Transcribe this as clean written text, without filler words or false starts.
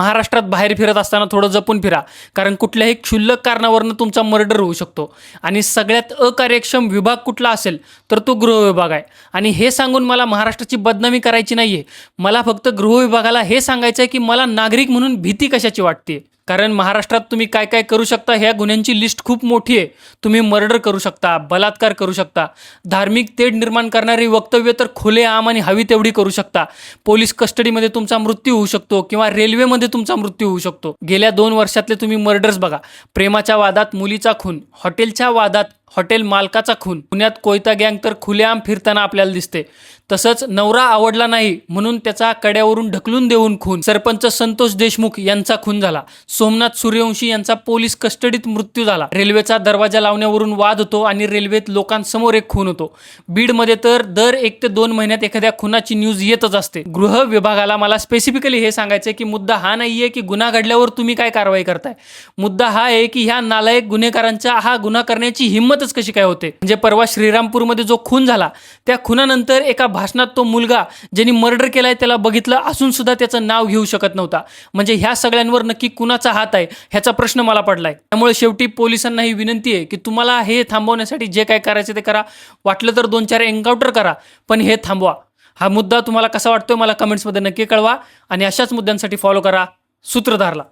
महाराष्ट्रात बाहेर फिरत असताना थोडं जपून फिरा, कारण कुठल्याही क्षुल्लक कारणावरून तुमचा मर्डर होऊ शकतो. आणि सगळ्यात अकार्यक्षम विभाग कुठला असेल तर तो गृह विभाग आहे. आणि हे सांगून मला महाराष्ट्राची बदनामी करायची नाही आहे. मला फक्त गृह विभागाला हे सांगायचं आहे की मला नागरिक म्हणून भीती कशाची वाटते. कारण महाराष्ट्रात तुम्ही काय काय करू शकता ह्या गुन्ह्यांची लिस्ट खूप मोठी आहे. तुम्ही मर्डर करू शकता, बलात्कार करू शकता, धार्मिक तेढ निर्माण करणारी वक्तव्य तर खुलेआम आणि हवी तेवढी करू शकता, पोलीस कस्टडीमध्ये तुमचा मृत्यू होऊ शकतो किंवा रेल्वेमध्ये तुमचा मृत्यू होऊ शकतो. गेल्या 2 वर्षातले तुम्ही मर्डर्स बघा. प्रेमाच्या वादात मुलीचा खून, हॉटेलच्या वादात हॉटेल मालकाचा खून, पुण्यात कोयता गँग तर खुलेआम फिरताना आपल्याला दिसते. तसंच नवरा आवडला नाही म्हणून त्याचा कड्यावरून ढकलून देऊन खून, सरपंच संतोष देशमुख यांचा खून झाला, सोमनाथ सूर्यवंशी यांचा पोलीस कस्टडीत मृत्यू झाला, रेल्वेचा दरवाजा लावण्यावरून वाद होतो आणि रेल्वेत लोकांसमोर एक खून होतो, बीडमध्ये तर दर 1 ते 2 महिन्यात एखाद्या खुनाची न्यूज येतच असते. गृह विभागाला मला स्पेसिफिकली हे सांगायचं की मुद्दा हा नाहीये की गुन्हा घडल्यावर तुम्ही काय कारवाई करताय. मुद्दा हा आहे की ह्या नालायक गुन्हेगारांच्या हा गुन्हा करण्याची हिंमतच कशी काय होते. म्हणजे परवा श्रीरामपूरमध्ये जो खून झाला त्या खुनानंतर एका भाषणात तो मुलगा ज्यांनी मर्डर केलाय त्याला बघितलं असून सुद्धा त्याचं नाव घेऊ शकत नव्हता. म्हणजे ह्या सगळ्यांवर नक्की कुणाचा हात आहे ह्याचा प्रश्न मला पडलाय. त्यामुळे शेवटी पोलिसांना ही विनंती आहे की तुम्हाला हे थांबवण्यासाठी जे काय करायचं ते करा, वाटलं तर 2-4 एन्काउंटर करा, पण हे थांबवा. हा मुद्दा तुम्हाला कसा वाटतोय मला कमेंट्समध्ये नक्की कळवा आणि अशाच मुद्द्यांसाठी फॉलो करा सूत्रधारला.